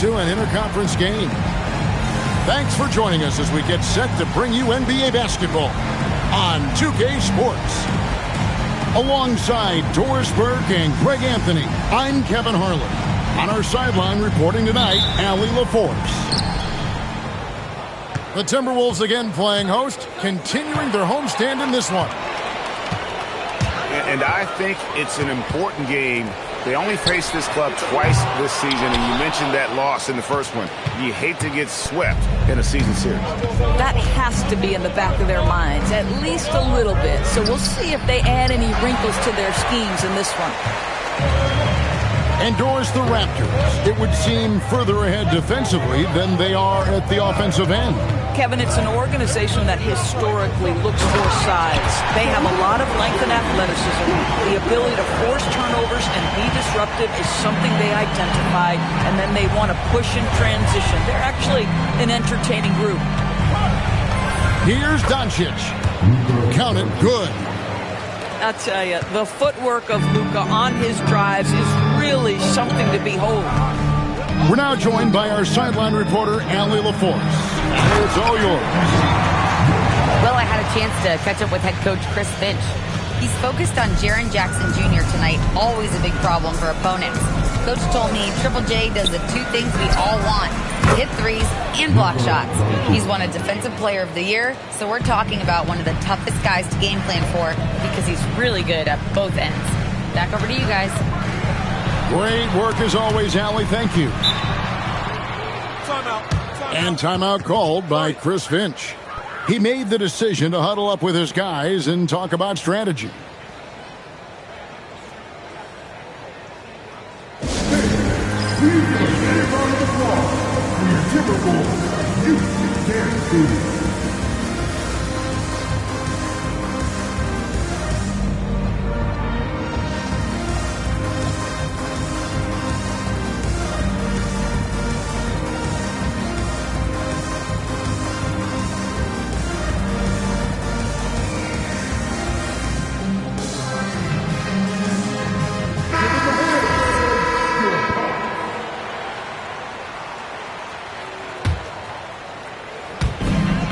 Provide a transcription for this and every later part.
into an interconference game. Thanks for joining us as we get set to bring you NBA basketball on 2K Sports. Alongside Doris Burke and Greg Anthony, I'm Kevin Harlan. On our sideline reporting tonight, Allie LaForce. The Timberwolves again playing host, continuing their homestand in this one. And I think it's an important game. They only faced this club twice this season, and you mentioned that loss in the first one. You hate to get swept in a season series. That has to be in the back of their minds, at least a little bit. So we'll see if they add any wrinkles to their schemes in this one. Endorse the Raptors. It would seem further ahead defensively than they are at the offensive end. Kevin, it's an organization that historically looks for size. They have a lot of length and athleticism. The ability to force turnovers and be disruptive is something they identify, and then they want to push in transition. They're actually an entertaining group. Here's Doncic. Count it good. I'll tell you, the footwork of Hookah on his drives is really something to behold. We're now joined by our sideline reporter, Allie LaForce. And it's all yours. Well, I had a chance to catch up with head coach Chris Finch. He's focused on Jaren Jackson Jr. tonight, always a big problem for opponents. Coach told me Triple J does the two things we all want: hit threes and block shots. He's won a Defensive Player of the Year, so we're talking about one of the toughest guys to game plan for because he's really good at both ends. Back over to you guys. Great work as always, Allie. Thank you. And timeout called by Chris Finch. He made the decision to huddle up with his guys and talk about strategy.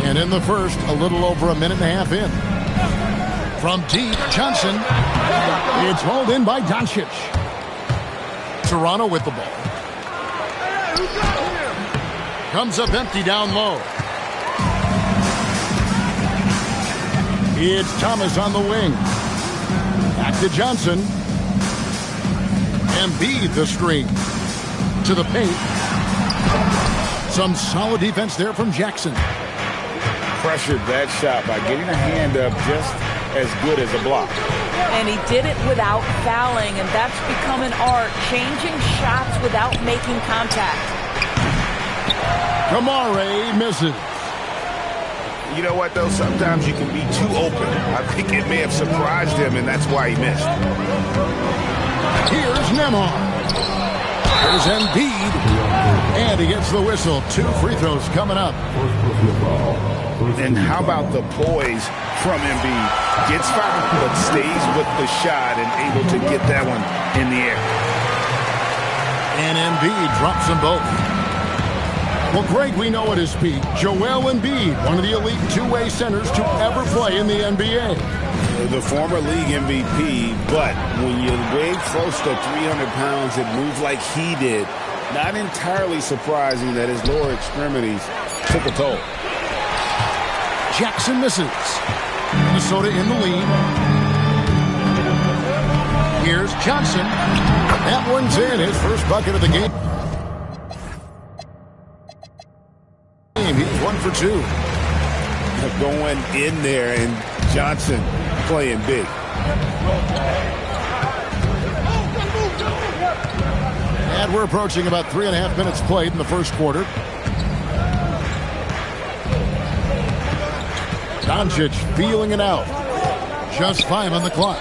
And in the first, a little over a minute and a half in. From deep, Johnson. It's hauled in by Doncic. Toronto with the ball. Comes up empty down low. It's Thomas on the wing. Back to Johnson. Embiid the screen. To the paint. Some solid defense there from Jackson. Pressured that shot by getting a hand up just as good as a block. And he did it without fouling, and that's become an art, changing shots without making contact. Kamare misses. You know what, though? Sometimes you can be too open. I think it may have surprised him, and that's why he missed. Here's Nembhard. There's Embiid. And he gets the whistle. 2 free throws coming up. And how about the poise from Embiid? Gets fouled, but stays with the shot and able to get that one in the air. And Embiid drops them both. Well, Greg, we know at his peak, Joel Embiid, one of the elite two-way centers to ever play in the NBA. The former league MVP, but when you weigh close to 300 pounds and move like he did, not entirely surprising that his lower extremities took a toll. Jackson misses. Minnesota in the lead. Here's Johnson. That one's in, his first bucket of the game. He's 1 for 2. Going in there, and Johnson playing big. And we're approaching about 3.5 minutes played in the first quarter. Doncic feeling it out. Just 5 on the clock.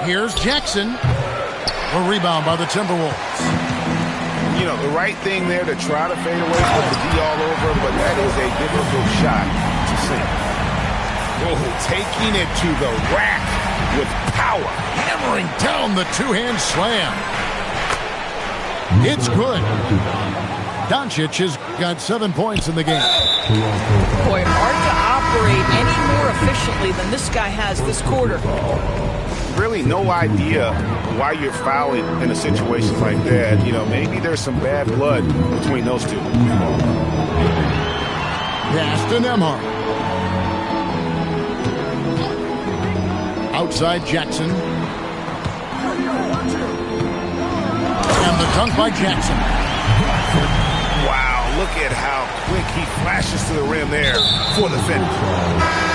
Here's Jackson. A rebound by the Timberwolves. You know, the right thing there to try to fade away with the D all over, but that is a difficult shot to sink. Oh, taking it to the rack with power. Hammering down the two-hand slam. It's good. Doncic has got 7 points in the game. Boy, hard to operate any more efficiently than this guy has this quarter. Really no idea why you're fouling in a situation like that. You know, maybe there's some bad blood between those two. Pass to Nembhard. Outside Jackson. And the dunk by Jackson. Wow, look at how quick he flashes to the rim there for the finish.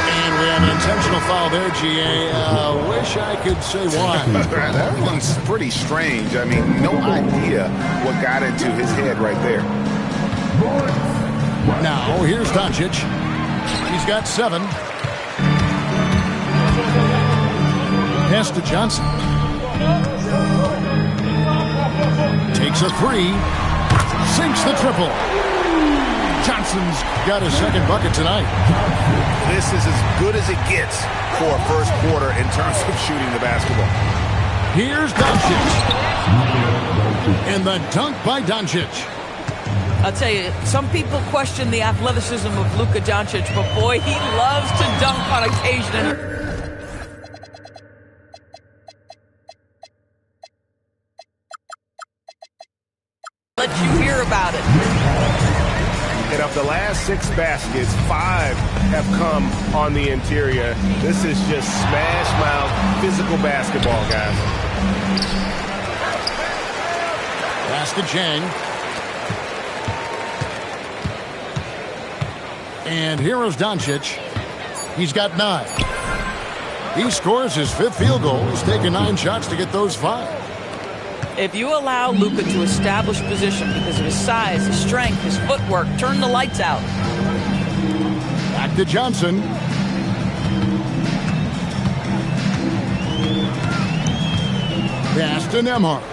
And we have an intentional foul there, GA. Wish I could say why. That one's pretty strange. I mean, no idea what got into his head right there. Now, here's Doncic. He's got 7. Pass to Johnson. Takes a 3. Sinks the triple. Johnson's got his second bucket tonight. This is as good as it gets for a first quarter in terms of shooting the basketball. Here's Doncic. And the dunk by Doncic. I'll tell you, some people question the athleticism of Luka Doncic, but boy, he loves to dunk on occasion. Let you hear about it. And of the last 6 baskets, 5 have come on the interior. This is just smash mouth physical basketball, guys. Pass to Chang. And here is Doncic. He's got 9. He scores his 5th field goal. He's taken 9 shots to get those 5. If you allow Luka to establish position because of his size, his strength, his footwork, turn the lights out. Back to Johnson. Pass to Nembhard.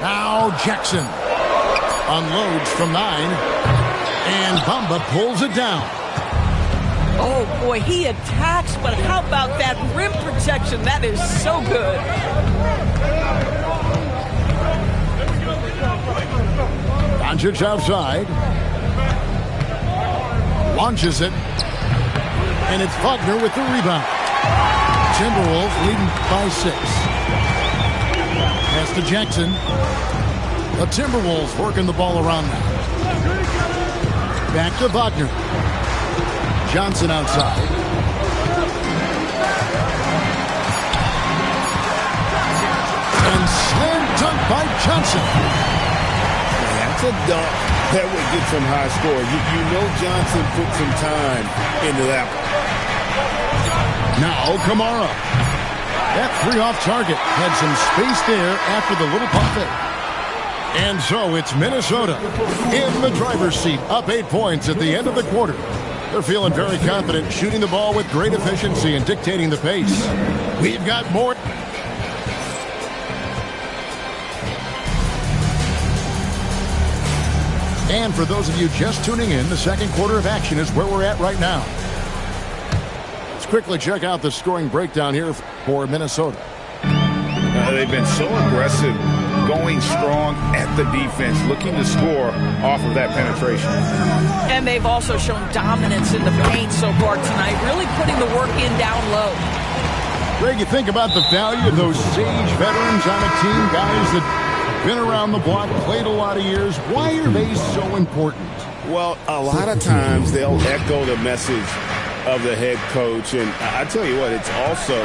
Now Jackson unloads from 9. And Bamba pulls it down. Oh, boy, he attacks, but how about that rim protection? That is so good. Doncic outside. Launches it. And it's Wagner with the rebound. Timberwolves leading by 6. Pass to Jackson. The Timberwolves working the ball around now. Back to Wagner. Johnson outside. And slam dunk by Johnson. That's a dunk that would get some high score. You know Johnson put some time into that one. Now Kamara. That 3 off target had some space there after the little pump fake. And so it's Minnesota in the driver's seat, up 8 points at the end of the quarter. They're feeling very confident, shooting the ball with great efficiency and dictating the pace. We've got more. And for those of you just tuning in, the second quarter of action is where we're at right now. Let's quickly check out the scoring breakdown here for Minnesota. They've been so aggressive, going strong at the defense, looking to score off of that penetration. And they've also shown dominance in the paint so far tonight, really putting the work in down low. Greg, you think about the value of those sage veterans on a team, guys that been around the block, played a lot of years. Why are they so important? Well, a lot of times they'll echo the message of the head coach. And I tell you what, it's also,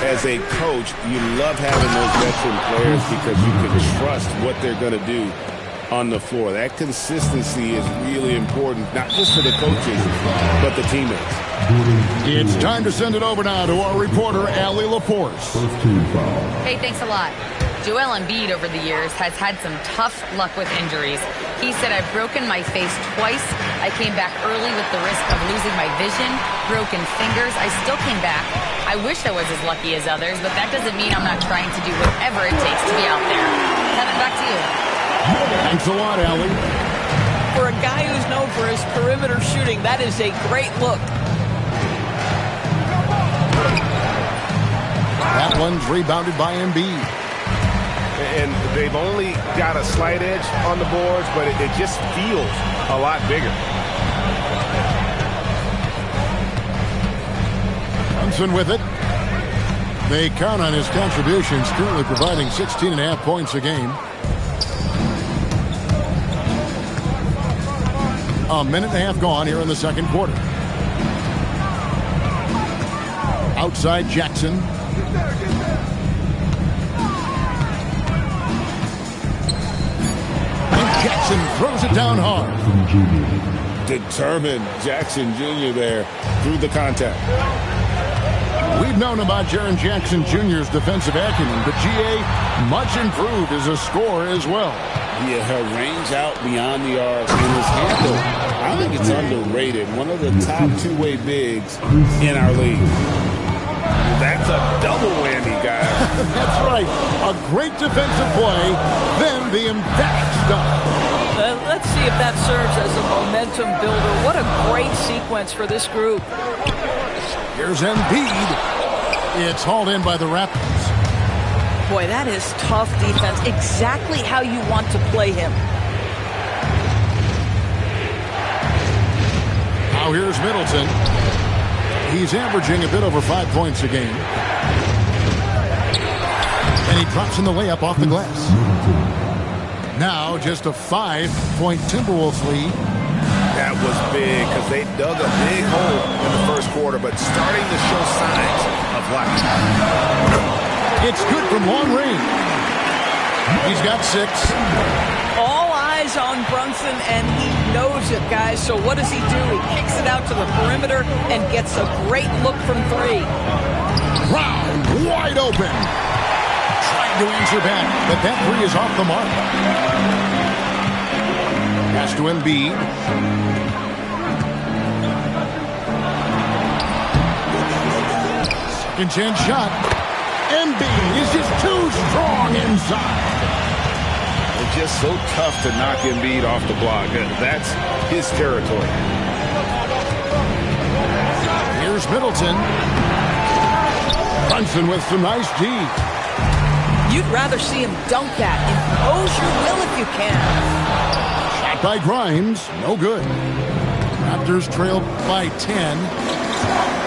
as a coach, you love having those veteran players because you can trust what they're going to do on the floor. That consistency is really important, not just for the coaches, but the teammates. It's time to send it over now to our reporter, Allie Laporce. Hey, thanks a lot. Joel Embiid over the years has had some tough luck with injuries. He said, I've broken my face twice. I came back early with the risk of losing my vision, broken fingers. I still came back. I wish I was as lucky as others, but that doesn't mean I'm not trying to do whatever it takes to be out there. Kevin, back to you. Thanks a lot, Allie. For a guy who's known for his perimeter shooting, that is a great look. That one's rebounded by Embiid. and they've only got a slight edge on the boards, but it just feels a lot bigger. Brunson with it. They count on his contributions, currently providing 16.5 points a game. A minute and a half gone here in the second quarter. Outside Jackson. And Jackson throws it down hard. Determined Jackson Jr. there through the contact. We've known about Jaren Jackson Jr.'s defensive acumen, but GA much improved as a scorer as well. Yeah, range out beyond the arc and his handle, I think it's underrated. One of the top two-way bigs in our league. That's a double whammy, guys. That's right. A great defensive play, then the emphatic stop. Let's see if that serves as a momentum builder. What a great sequence for this group. Here's Embiid. It's hauled in by the Raptors. Boy, that is tough defense. Exactly how you want to play him. Now here's Middleton. He's averaging a bit over 5 points a game. And he drops in the layup off the glass. Now just a 5-point Timberwolves lead. That was big because they dug a big hole in the first quarter, but starting to show signs of life. It's good from long range. He's got 6. All eyes on Brunson, and he knows it, guys. So what does he do? He kicks it out to the perimeter and gets a great look from 3. Brown wide open. Trying to answer back, but that 3 is off the mark. Pass to Embiid. Second chance shot. Embiid is just too strong inside. It's just so tough to knock Embiid off the block. That's his territory. Here's Middleton. Brunson with some nice D. You'd rather see him dunk that. Impose your will if you can. Shot by Grimes. No good. Raptors trailed by 10.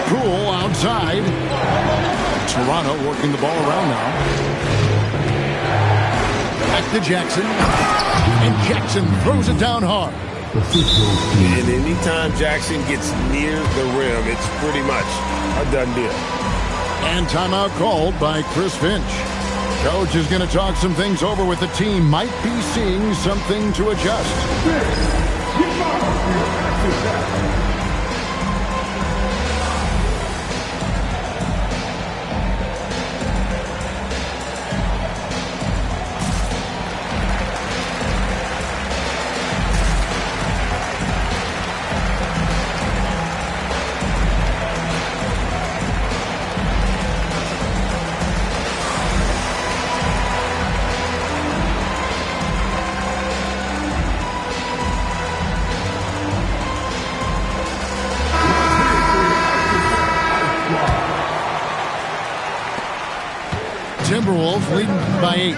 Poole outside. Toronto working the ball around now. Back to Jackson. And Jackson throws it down hard. And anytime Jackson gets near the rim, it's pretty much a done deal. And timeout called by Chris Finch. Coach is going to talk some things over with the team. Might be seeing something to adjust. Timberwolves leading by 8.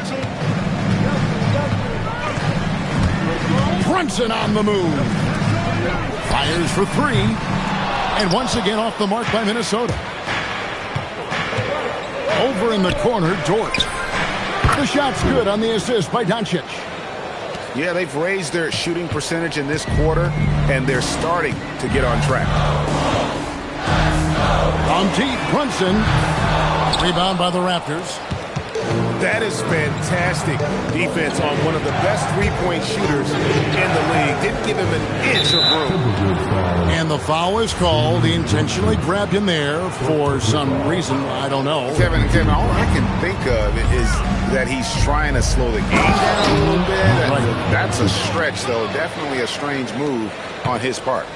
Brunson on the move. Fires for 3. And once again off the mark by Minnesota. Over in the corner, Dort. The shot's good on the assist by Doncic. Yeah, they've raised their shooting percentage in this quarter, and they're starting to get on track. On deep, Brunson. Rebound by the Raptors. That is fantastic defense on one of the best three-point shooters in the league. Didn't give him an inch of room. And the foul is called. He intentionally grabbed him there for some reason. I don't know. Kevin, all I can think of is that he's trying to slow the game down a little bit. That's a stretch, though. Definitely a strange move on his part.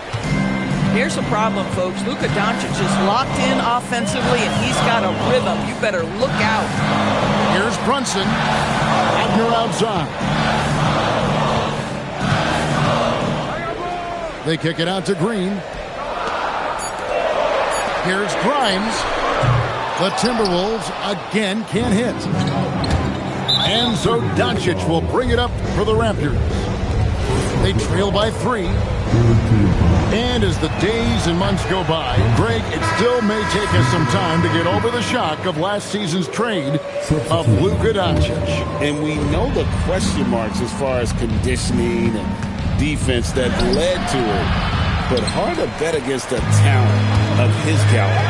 Here's the problem, folks. Luka Doncic is locked in offensively, and he's got a rhythm. You better look out. Here's Brunson. Wagner outside. They kick it out to Green. Here's Grimes. The Timberwolves again can't hit. And so Doncic will bring it up for the Raptors. They trail by 3. And as the days and months go by, Greg, it still may take us some time to get over the shock of last season's trade of Luka Doncic. And we know the question marks as far as conditioning and defense that led to it. But hard to bet against the talent of his caliber.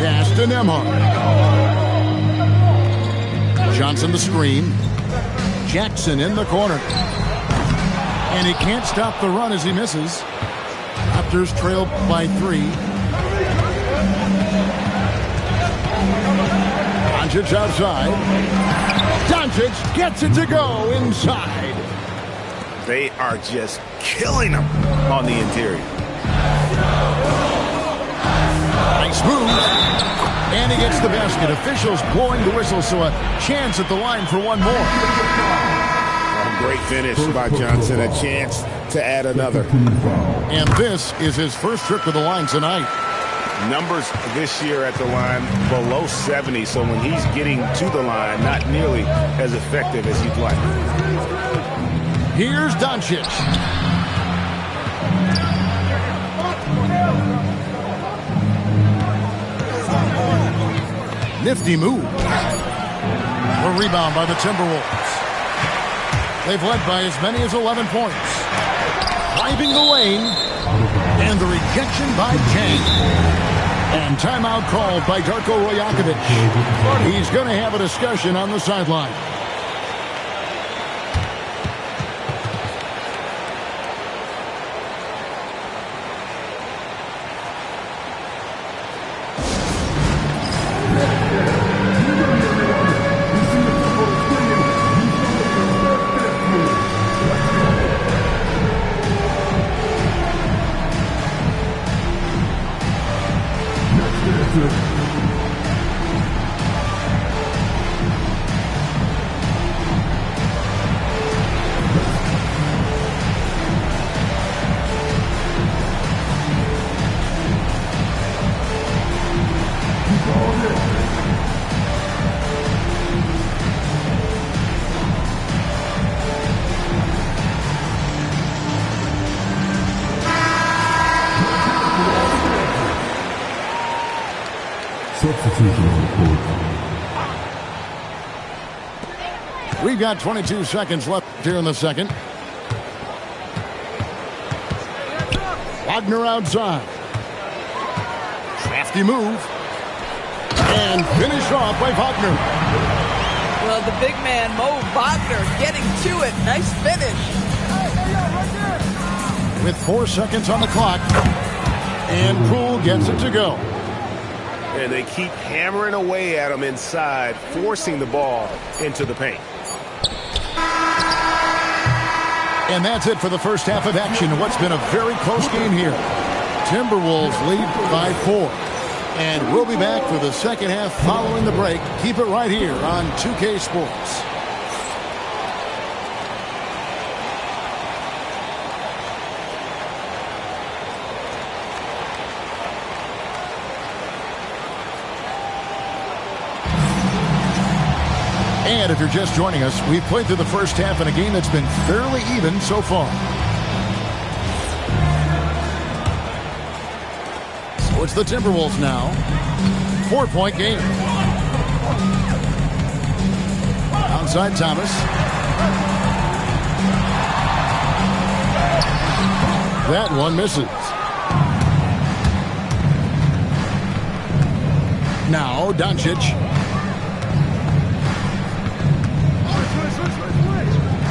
Pass to Nembhard. Johnson the screen. Jackson in the corner. And he can't stop the run as he misses. Raptors trail by 3. Doncic outside. Doncic gets it to go inside. They are just killing him on the interior. Nice move. And he gets the basket. Officials blowing the whistle, so a chance at the line for one more. Great finish by Johnson. A chance to add another. And this is his first trip to the line tonight. Numbers this year at the line below 70, so when he's getting to the line, not nearly as effective as he'd like. Here's Doncic. Nifty move. A rebound by the Timberwolves. They've led by as many as 11 points. Driving the lane. And the rejection by Chang. And timeout called by Darko Rajakovic. He's going to have a discussion on the sideline. We've got 22 seconds left here in the second. Wagner outside. Crafty move. And finish off by Wagner. Well, the big man, Mo Wagner, getting to it. Nice finish. With 4 seconds on the clock. And Poole gets it to go. And they keep hammering away at him inside, forcing the ball into the paint. And that's it for the first half of action. What's been a very close game here. Timberwolves lead by 4. And we'll be back for the second half following the break. Keep it right here on 2K Sports. And if you're just joining us, we've played through the first half in a game that's been fairly even so far. So it's the Timberwolves now. 4-point game. Outside Thomas. That one misses. Now Doncic.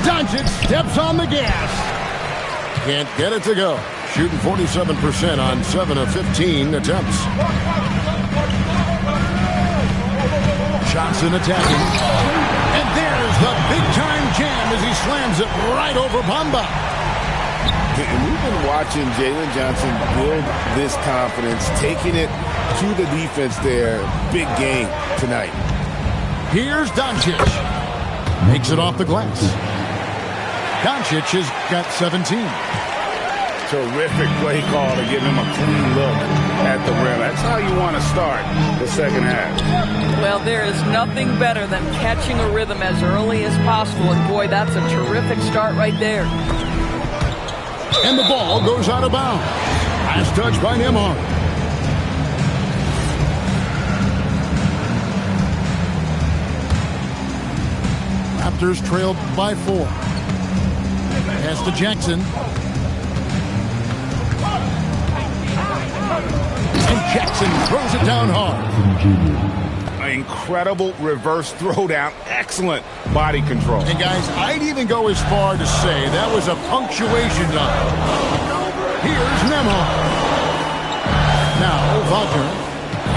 Doncic steps on the gas. Can't get it to go. Shooting 47% on 7 of 15 attempts. Johnson attacking. And there's the big-time jam as he slams it right over Bamba. And we've been watching Jalen Johnson build this confidence, taking it to the defense there. Big game tonight. Here's Doncic. Makes it off the glass. Doncic has got 17. Terrific play call to give him a clean look at the rim. That's how you want want to start the second half. Well, there is nothing better than catching a rhythm as early as possible. And, boy, that's a terrific start right there. And the ball goes out of bounds. Last touch by Nembhard. Raptors trailed by 4. Pass to Jackson. And Jackson throws it down hard. An incredible reverse throwdown. Excellent body control. And guys, I'd even go as far to say that was a punctuation dunk. Here's Nembhard. Now, Wagner,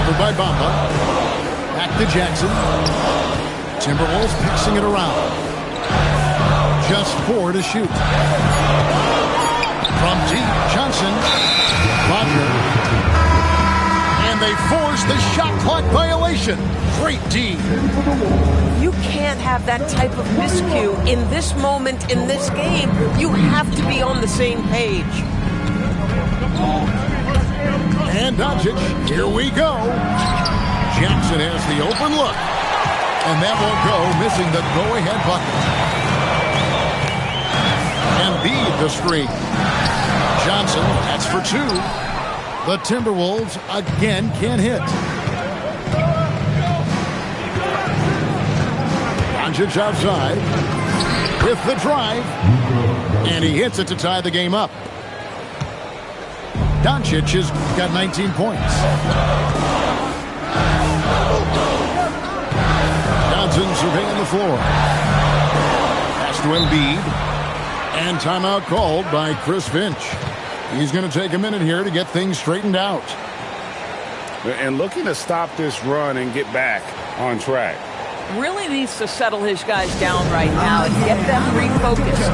covered by Bamba. Back to Jackson. Timberwolves passing it around. Just 4 to shoot. From deep, Johnson. Wagner. And they force the shot clock violation. Great D. You can't have that type of miscue in this moment in this game. You have to be on the same page. And Doncic, here we go. Jackson has the open look. And that won't go, missing the go-ahead bucket. Embiid the screen. Johnson, that's for 2. The Timberwolves again can't hit. Doncic outside with the drive. And he hits it to tie the game up. Doncic has got 19 points. Johnson surveying the floor. Pass to Embiid. And timeout called by Chris Finch. He's going to take a minute here to get things straightened out. And looking to stop this run and get back on track. Really needs to settle his guys down right now and get them refocused.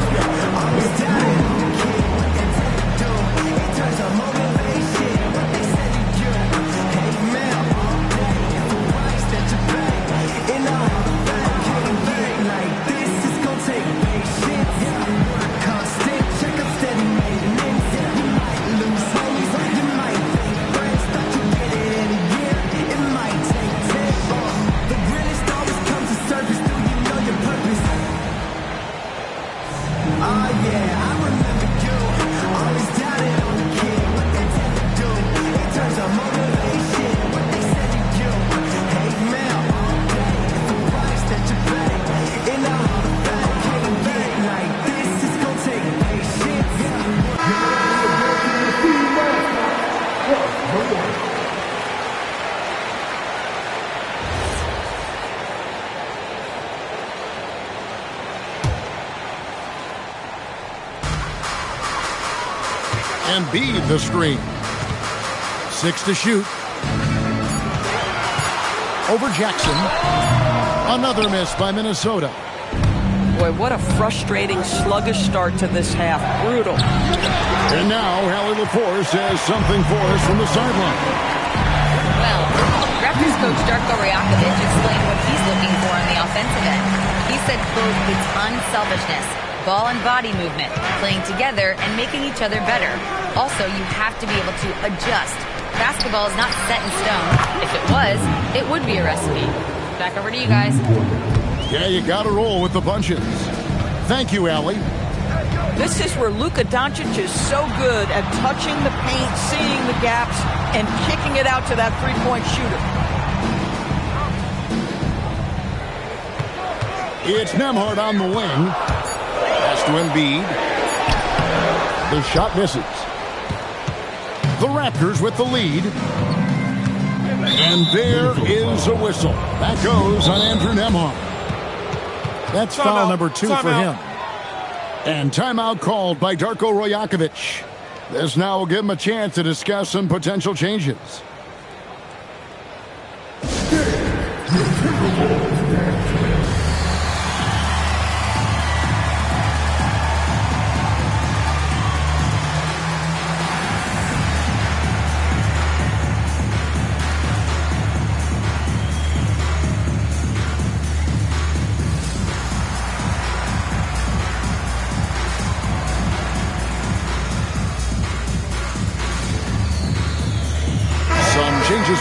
Embiid the screen. 6 to shoot. Over Jackson. Another miss by Minnesota. Boy, what a frustrating, sluggish start to this half. Brutal. And now, Hallie LaForce has something for us from the sideline. Well, Raptors coach Darko Rajakovic explained what he's looking for on the offensive end. He said, quote, it's unselfishness, ball and body movement, playing together and making each other better. Also, you have to be able to adjust. Basketball is not set in stone. If it was, it would be a recipe. Back over to you guys. Yeah, you got to roll with the punches. Thank you, Allie. This is where Luka Doncic is so good at touching the paint, seeing the gaps, and kicking it out to that three-point shooter. It's Nembhard on the wing. Pass to Embiid. The shot misses. The Raptors with the lead. And there is a whistle. That goes on Andrew Nembhard. That's foul number 2 for him. And timeout called by Darko Rajakovic. This now will give him a chance to discuss some potential changes.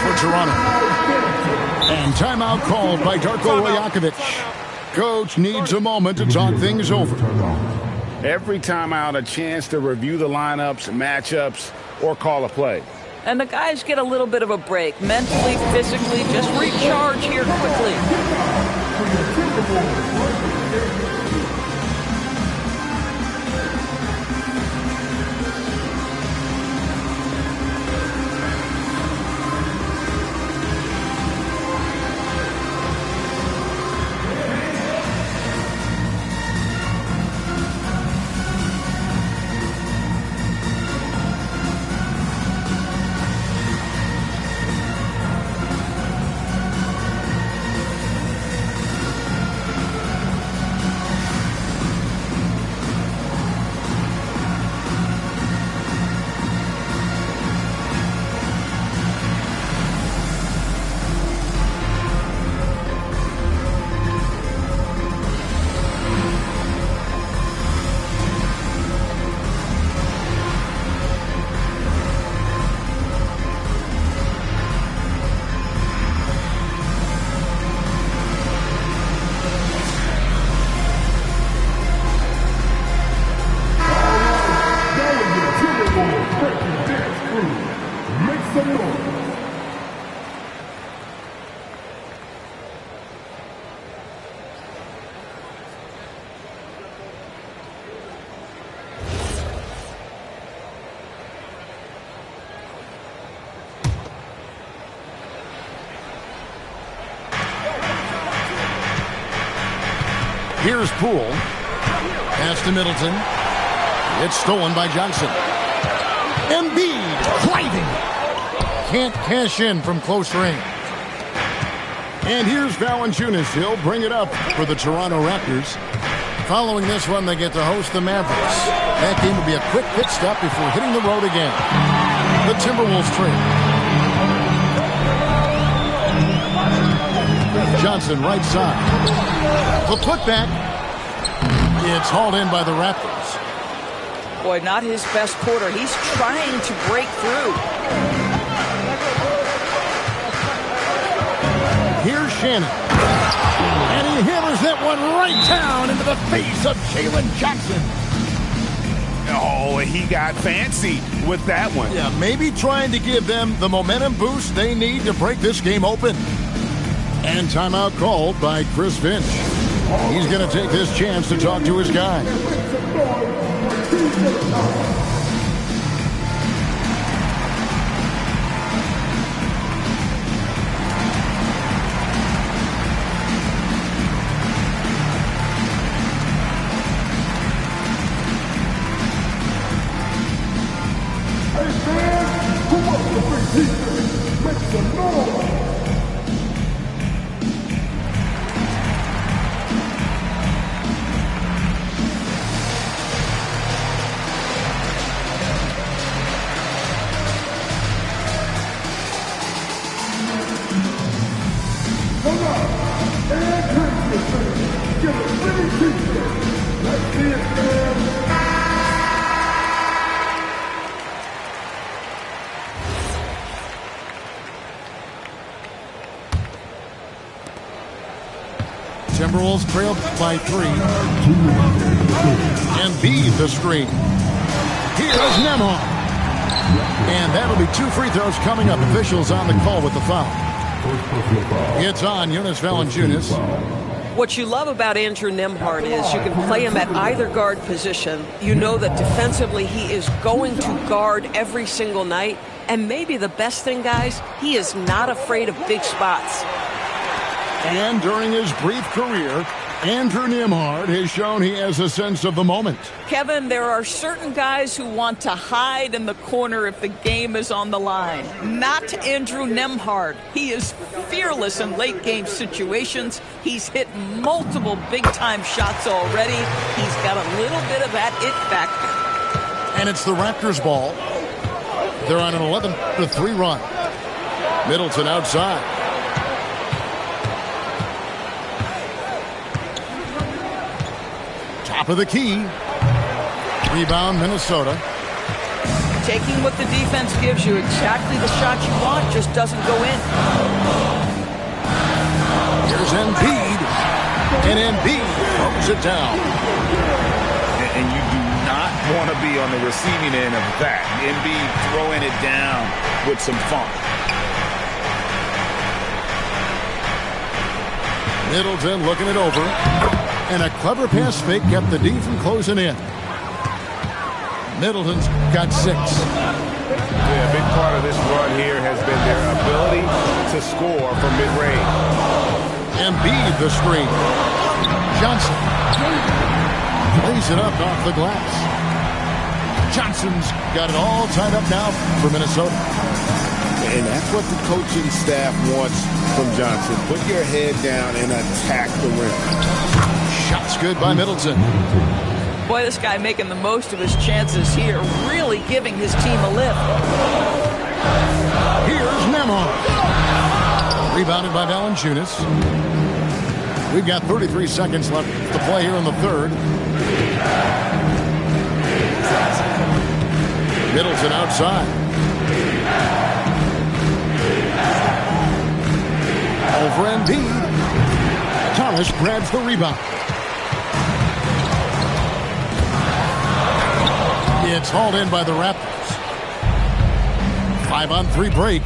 for Toronto. And timeout called by Darko Rajakovic. Coach needs a moment to talk things over. Every timeout, a chance to review the lineups, matchups, or call a play. And the guys get a little bit of a break. Mentally, physically, just recharge here quickly. Here's Poole. Pass to Middleton. It's stolen by Johnson. Embiid driving. Can't cash in from close range. And here's Valanciunas. He'll bring it up for the Toronto Raptors. Following this one, they get to host the Mavericks. That game will be a quick pit stop before hitting the road again. The Timberwolves trade. Johnson, right side. The putback. It's hauled in by the Raptors. Boy, not his best quarter. He's trying to break through. Here's Shannon. And he hammers that one right down into the face of Jalen Jackson. Oh, he got fancy with that one. Yeah, maybe trying to give them the momentum boost they need to break this game open. And timeout called by Chris Finch. He's going to take this chance to talk to his guy. Timberwolves trailed by 3. Embiid the screen. Here's Nembhard. And that'll be 2 free throws coming up. Officials on the call with the foul. It's on Jonas Valanciunas. What you love about Andrew Nembhard is you can play him at either guard position. You know that defensively he is going to guard every single night. And maybe the best thing, guys, he is not afraid of big spots. And during his brief career, Andrew Nembhard has shown he has a sense of the moment. Kevin, there are certain guys who want to hide in the corner if the game is on the line. Not Andrew Nembhard. He is fearless in late-game situations. He's hit multiple big-time shots already. He's got a little bit of that it factor. And it's the Raptors' ball. They're on an 11-3 run. Middleton outside. Top of the key. Rebound, Minnesota. Taking what the defense gives you, exactly the shot you want, just doesn't go in. Here's Embiid. And Embiid throws it down. And you do not want to be on the receiving end of that. Embiid throwing it down with some funk. Middleton looking it over. And a clever pass fake kept the D from closing in. Middleton's got 6. Yeah, a big part of this run here has been their ability to score from mid-range. Embiid the screen. Johnson lays it up off the glass. Johnson's got it all tied up now for Minnesota. And that's what the coaching staff wants from Johnson. Put your head down and attack the rim. Shot's good by Middleton. Boy, this guy making the most of his chances here, really giving his team a lift. Here's Nembhard. Rebounded by Valanciunas. We've got 33 seconds left to play here in the third. Middleton outside. Over Embiid. Thomas grabs the rebound. It's hauled in by the Raptors. 5-on-3 break.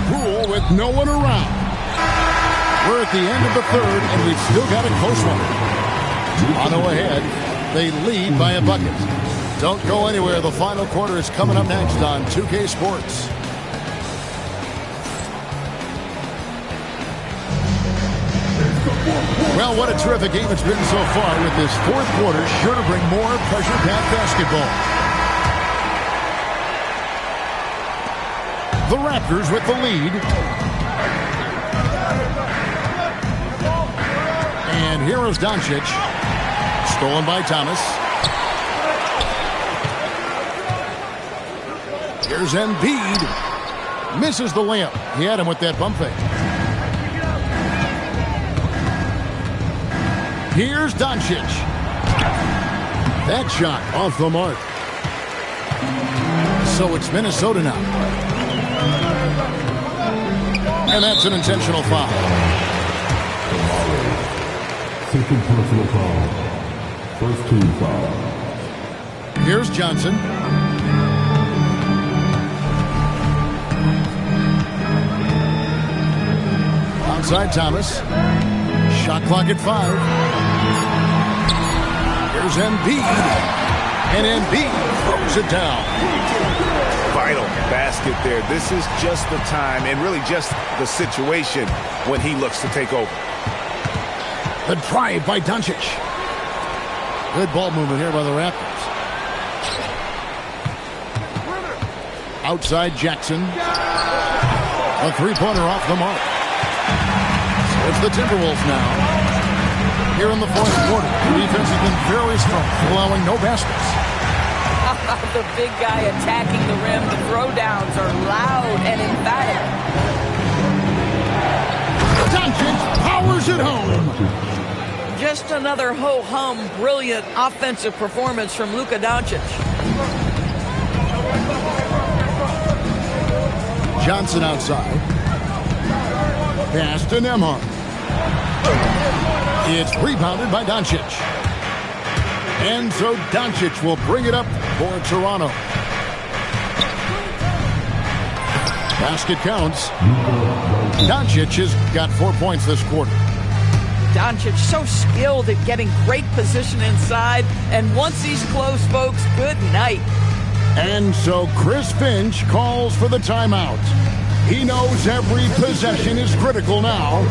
Poole with no one around. We're at the end of the third, and we've still got a close one. Toronto ahead. They lead by a bucket. Don't go anywhere. The final quarter is coming up next on 2K Sports. Well, what a terrific game it's been so far, with this fourth quarter sure to bring more pressure-packed basketball. The Raptors with the lead. And here is Doncic. Stolen by Thomas. Here's Embiid. Misses the layup. He had him with that bump fake. Here's Doncic. That shot off the mark. So it's Minnesota now. And that's an intentional foul. Second personal foul. First team foul. Here's Johnson. Outside Thomas. Shot clock at 5. Here's Embiid. And Embiid throws it down. Vital basket there. This is just the time, and really just the situation, when he looks to take over. The drive by Doncic. Good ball movement here by the Raptors. Outside Jackson. A three-pointer off the mark. So it's the Timberwolves now. Here in the fourth quarter, the defense has been very strong, allowing no baskets. The big guy attacking the rim. The throwdowns are loud and emphatic. Doncic powers it home. Just another ho-hum, brilliant offensive performance from Luka Doncic. Johnson outside. Pass to Nembhard. It's rebounded by Doncic. And so Doncic will bring it up for Toronto. Basket counts. Doncic has got 4 points this quarter. Doncic so skilled at getting great position inside. And once he's close, folks, good night. And so Chris Finch calls for the timeout. He knows every possession is critical now.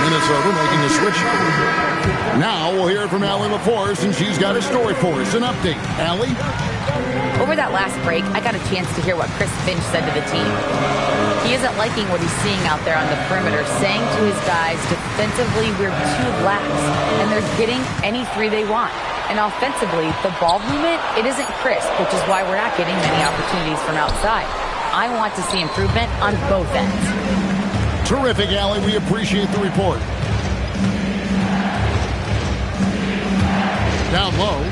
Minnesota making a switch. Now we'll hear from Allie LaForce, and she's got a story for us. An update. Allie? Over that last break, I got a chance to hear what Chris Finch said to the team. He isn't liking what he's seeing out there on the perimeter, saying to his guys, defensively, we're too lax, and they're getting any three they want. And offensively, the ball movement, it isn't crisp, which is why we're not getting many opportunities from outside. I want to see improvement on both ends. Terrific, Allie. We appreciate the report. Down low.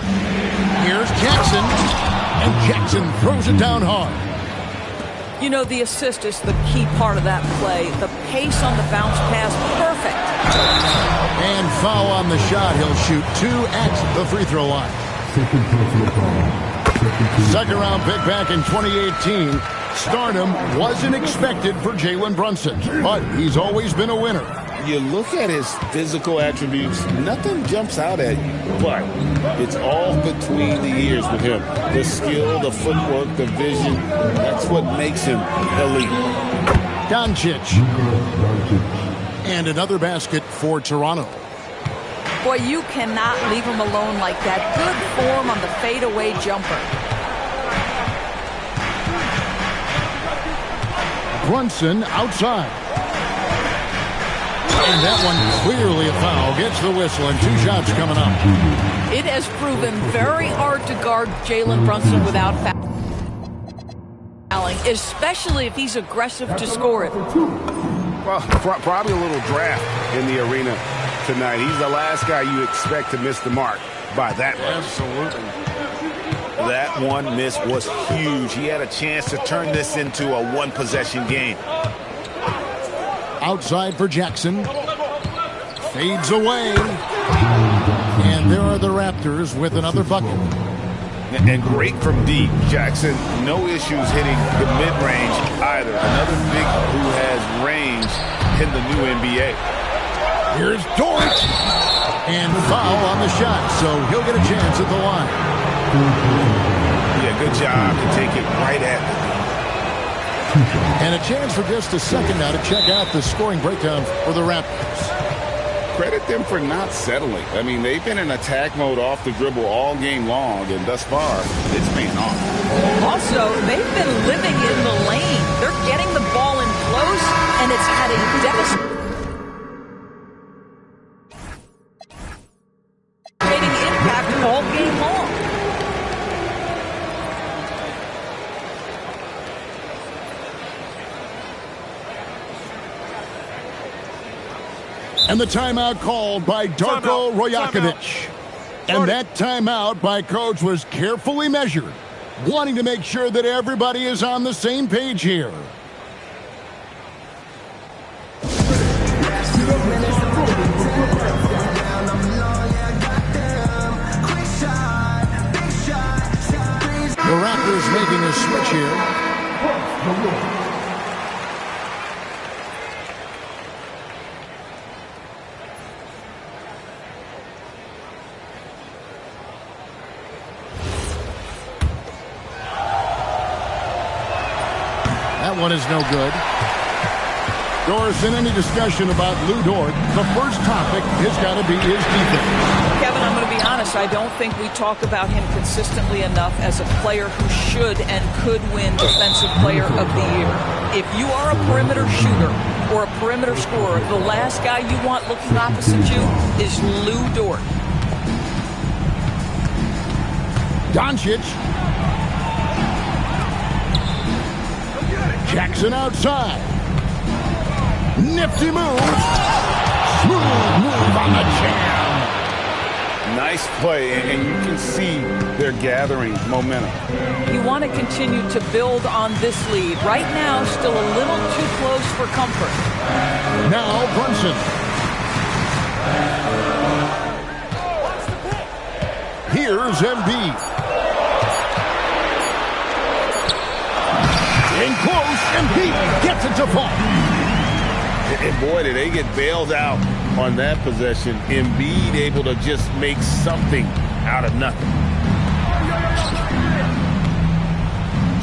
Here's Jackson. And Jackson throws it down hard. You know, the assist is the key part of that play. The pace on the bounce pass, perfect. And foul on the shot. He'll shoot 2 at the free throw line. Second round pick back in 2018. Stardom wasn't expected for Jalen Brunson, but he's always been a winner. You look at his physical attributes, nothing jumps out at you, but it's all between the ears with him. The skill, the footwork, the vision, that's what makes him elite. Doncic. And another basket for Toronto. Boy, you cannot leave him alone like that. Good form on the fadeaway jumper. Brunson outside. And that one clearly a foul. Gets the whistle and 2 shots coming up. It has proven very hard to guard Jalen Brunson without fouling, especially if he's aggressive to score it. Well, probably a little draft in the arena tonight. He's the last guy you expect to miss the mark by that much. Absolutely. That one miss was huge. He had a chance to turn this into a one-possession game. Outside for Jackson. Fades away. And there are the Raptors with another bucket. And great from deep. Jackson, no issues hitting the mid-range either. Another big who has range in the new NBA. Here's Dort. And foul on the shot, so he'll get a chance at the line. Yeah, good job to take it right at And a chance for just a second now to check out the scoring breakdown for the Raptors. Credit them for not settling. I mean, they've been in attack mode off the dribble all game long, and thus far, it's paying off. Also, they've been living in the lane. They're getting the ball in close, and it's had a devastating impact all game long. And the timeout called by Darko Rajakovic. And that timeout by Coach was carefully measured, wanting to make sure that everybody is on the same page here. The Raptors making a switch here. That one is no good. Doris, in any discussion about Lou Dort, the first topic has got to be his defense. Kevin, I'm going to be honest. I don't think we talk about him consistently enough as a player who should and could win Defensive Player of the Year. If you are a perimeter shooter or a perimeter scorer, the last guy you want looking opposite you is Lou Dort. Doncic. Jackson outside. Nifty move. Smooth move on the jam. Nice play, and you can see they're gathering momentum. You want to continue to build on this lead. Right now, still a little too close for comfort. Now Brunson. Here's Embiid. In close, Embiid gets it to fall. And boy, did they get bailed out on that possession. Embiid able to just make something out of nothing.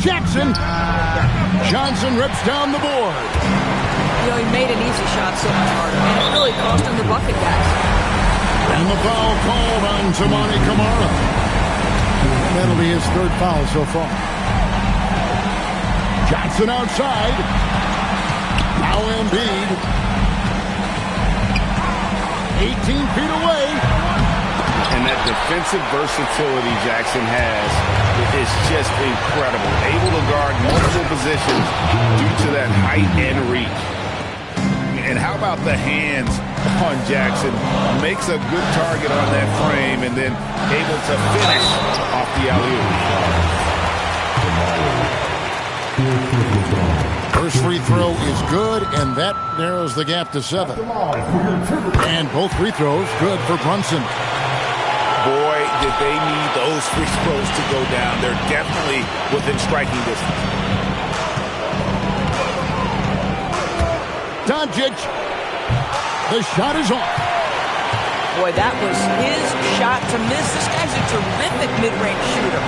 Jackson. Johnson rips down the board. You know, he made an easy shot so much harder, and it really cost him the bucket, guys. And the foul called on Tamani Kamara. And that'll be his third foul so far. Johnson outside. Now Embiid. 18 feet away. And that defensive versatility Jackson has is just incredible. Able to guard multiple positions due to that height and reach. And how about the hands on Jackson? Makes a good target on that frame and then able to finish off the alley-oop. First free throw is good, and that narrows the gap to 7. And both free throws good for Brunson. Boy, did they need those free throws to go down. They're definitely within striking distance. Doncic. The shot is off. Boy, that was his shot to miss. This guy's a terrific mid-range shooter.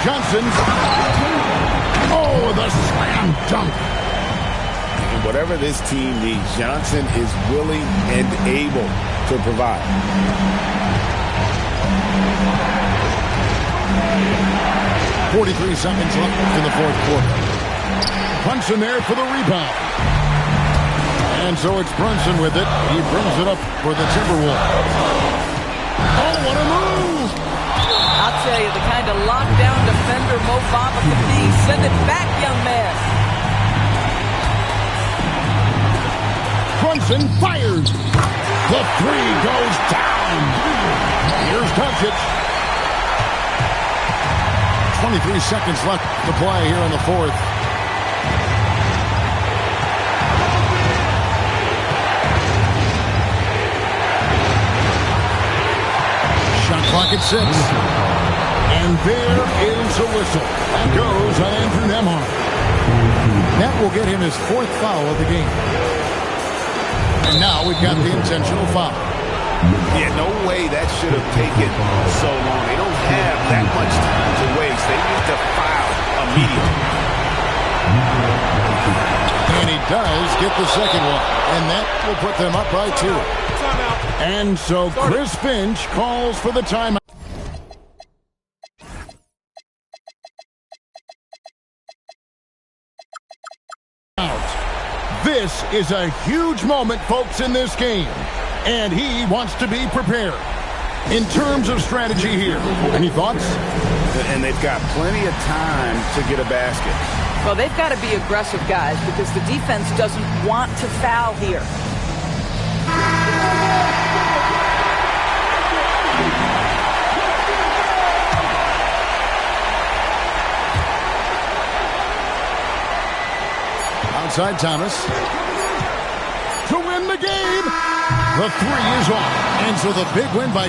Johnson. Oh, the slam dunk. And whatever this team needs, Johnson is willing and able to provide. 43 seconds left in the fourth quarter. Brunson there for the rebound. And so it's Brunson with it. He brings it up for the Timberwolves. Oh, what a move! I'll tell you, the kind of lockdown defender Mo Bamba can be. Send it back, young man. Brunson fires. The three goes down. Here's Doncic. 23 seconds left to play here in the fourth. Shot clock at 6. And there is a whistle. That goes on Andrew Nembhard. That will get him his fourth foul of the game. And now we've got the intentional foul. Yeah, no way that should have taken so long. They don't have that much time to waste. They need to foul immediately. And he does get the second one. And that will put them up by 2. And so Chris Finch calls for the timeout. This is a huge moment, folks, in this game. And he wants to be prepared. In terms of strategy here, any thoughts? And they've got plenty of time to get a basket. Well, they've got to be aggressive, guys, because the defense doesn't want to foul here. Outside Thomas. To win the game. The three is off. And so the big win by